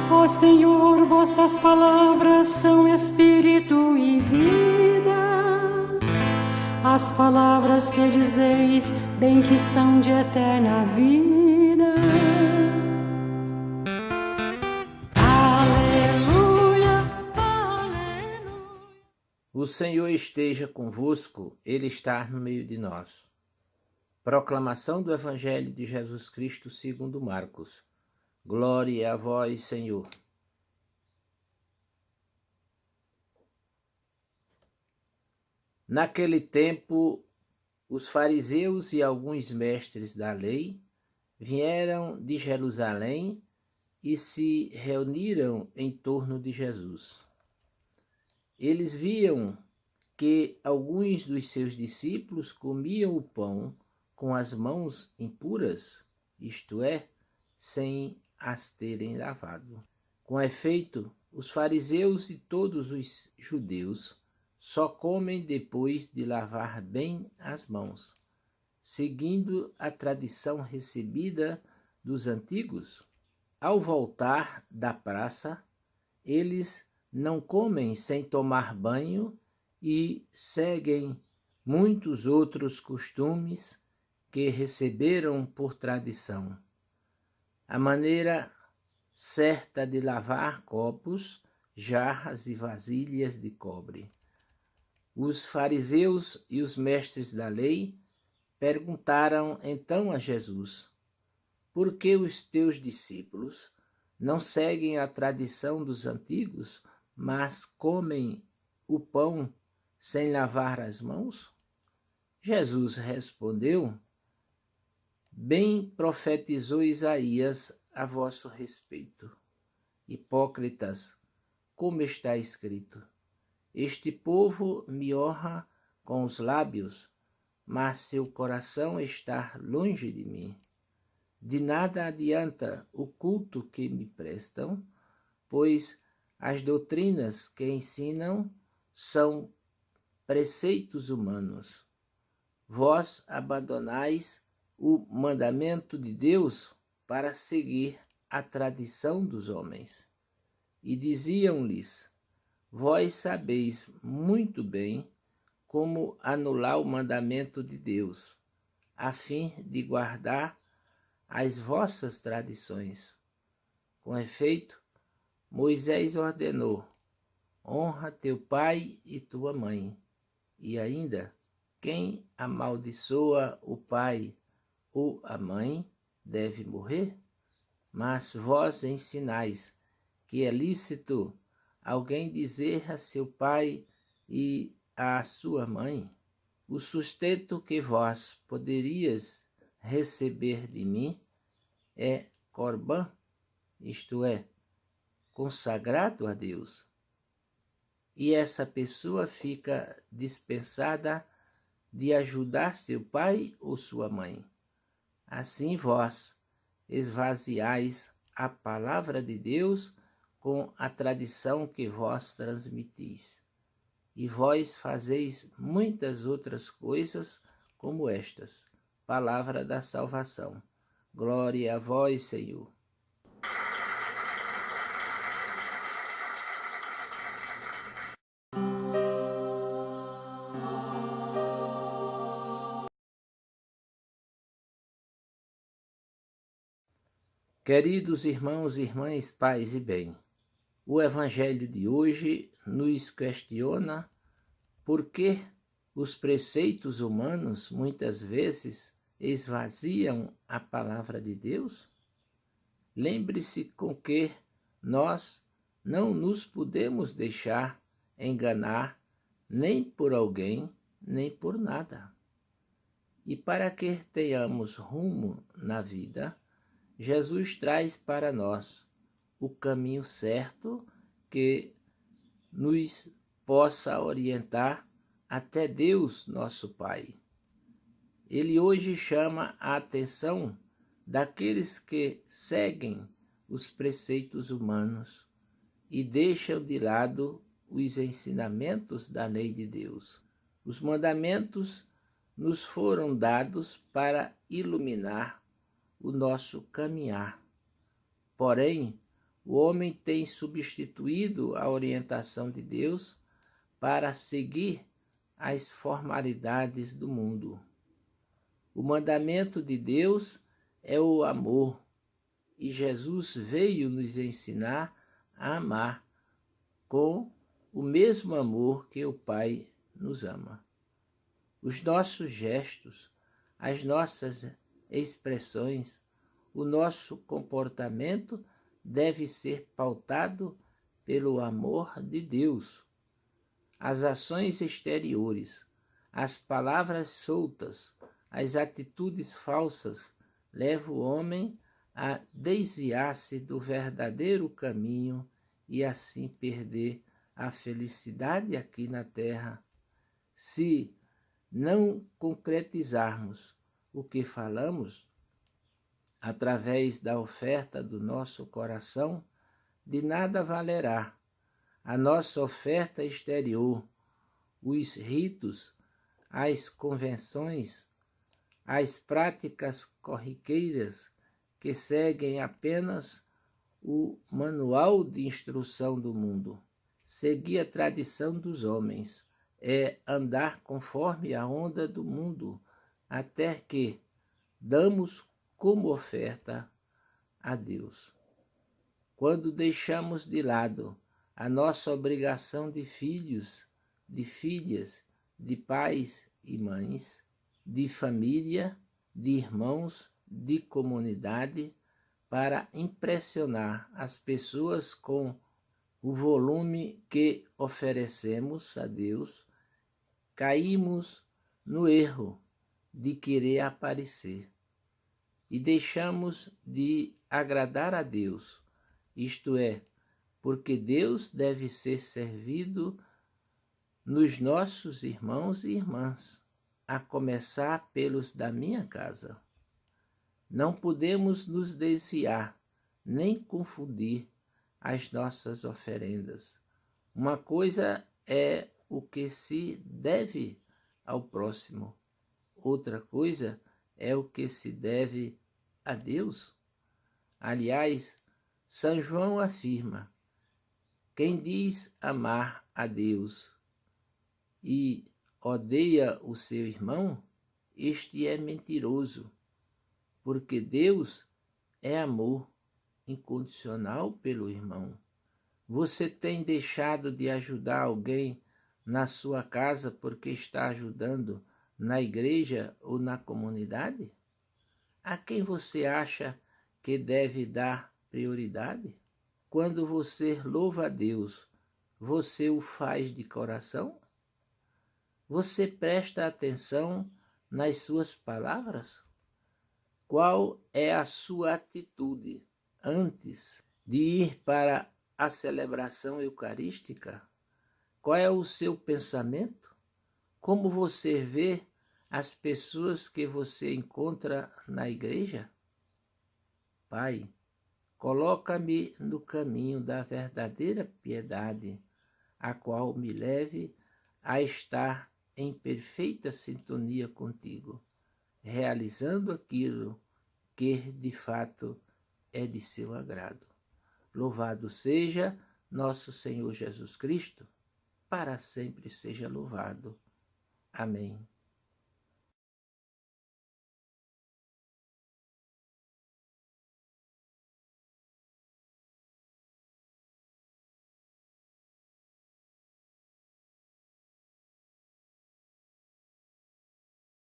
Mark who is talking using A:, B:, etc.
A: Ó Senhor, vossas palavras são espírito e vida. As palavras que dizeis, bem que são de eterna vida. Aleluia, aleluia.
B: O Senhor esteja convosco, Ele está no meio de nós. Proclamação do Evangelho de Jesus Cristo segundo Marcos. Glória a vós, Senhor. Naquele tempo, os fariseus e alguns mestres da lei vieram de Jerusalém e se reuniram em torno de Jesus. Eles viam que alguns dos seus discípulos comiam o pão com as mãos impuras, isto é, sem as terem lavado. Com efeito, os fariseus e todos os judeus só comem depois de lavar bem as mãos, seguindo a tradição recebida dos antigos. Ao voltar da praça, eles não comem sem tomar banho e seguem muitos outros costumes que receberam por tradição. A maneira certa de lavar copos, jarras e vasilhas de cobre. Os fariseus e os mestres da lei perguntaram então a Jesus: por que os teus discípulos não seguem a tradição dos antigos, mas comem o pão sem lavar as mãos? Jesus respondeu: bem profetizou Isaías a vosso respeito. Hipócritas, como está escrito: este povo me honra com os lábios, mas seu coração está longe de mim. De nada adianta o culto que me prestam, pois as doutrinas que ensinam são preceitos humanos. Vós abandonais o mandamento de Deus para seguir a tradição dos homens. E diziam-lhes: vós sabeis muito bem como anular o mandamento de Deus, a fim de guardar as vossas tradições. Com efeito, Moisés ordenou: honra teu pai e tua mãe. E ainda, quem amaldiçoa o pai ou a mãe deve morrer? Mas vós ensinais que é lícito alguém dizer a seu pai e à sua mãe: o sustento que vós poderias receber de mim é corbã, isto é, consagrado a Deus. E essa pessoa fica dispensada de ajudar seu pai ou sua mãe. Assim vós esvaziais a palavra de Deus com a tradição que vós transmitis. E vós fazeis muitas outras coisas como estas. Palavra da salvação. Glória a vós, Senhor. Queridos irmãos e irmãs, paz e bem, o Evangelho de hoje nos questiona por que os preceitos humanos muitas vezes esvaziam a palavra de Deus. Lembre-se com que nós não nos podemos deixar enganar nem por alguém, nem por nada. E para que tenhamos rumo na vida, Jesus traz para nós o caminho certo que nos possa orientar até Deus, nosso Pai. Ele hoje chama a atenção daqueles que seguem os preceitos humanos e deixam de lado os ensinamentos da lei de Deus. Os mandamentos nos foram dados para iluminar o nosso caminhar. Porém, o homem tem substituído a orientação de Deus para seguir as formalidades do mundo. O mandamento de Deus é o amor, e Jesus veio nos ensinar a amar com o mesmo amor que o Pai nos ama. Os nossos gestos, as nossas expressões, o nosso comportamento deve ser pautado pelo amor de Deus. As ações exteriores, as palavras soltas, as atitudes falsas levam o homem a desviar-se do verdadeiro caminho e assim perder a felicidade aqui na terra. Se não concretizarmos o que falamos através da oferta do nosso coração, de nada valerá a nossa oferta exterior, os ritos, as convenções, as práticas corriqueiras que seguem apenas o manual de instrução do mundo. Seguir a tradição dos homens é andar conforme a onda do mundo, até que damos como oferta a Deus. Quando deixamos de lado a nossa obrigação de filhos, de filhas, de pais e mães, de família, de irmãos, de comunidade, para impressionar as pessoas com o volume que oferecemos a Deus, caímos no erro de querer aparecer e deixamos de agradar a Deus, isto é, porque Deus deve ser servido nos nossos irmãos e irmãs, a começar pelos da minha casa. Não podemos nos desviar, nem confundir as nossas oferendas. Uma coisa é o que se deve ao próximo, outra coisa é o que se deve a Deus. Aliás, São João afirma: quem diz amar a Deus e odeia o seu irmão, este é mentiroso, porque Deus é amor incondicional pelo irmão. Você tem deixado de ajudar alguém na sua casa porque está ajudando na igreja ou na comunidade? A quem você acha que deve dar prioridade? Quando você louva a Deus, você o faz de coração? Você presta atenção nas suas palavras? Qual é a sua atitude antes de ir para a celebração eucarística? Qual é o seu pensamento? Como você vê as pessoas que você encontra na igreja? Pai, coloca-me no caminho da verdadeira piedade, a qual me leve a estar em perfeita sintonia contigo, realizando aquilo que de fato é de seu agrado. Louvado seja nosso Senhor Jesus Cristo, para sempre seja louvado. Amém.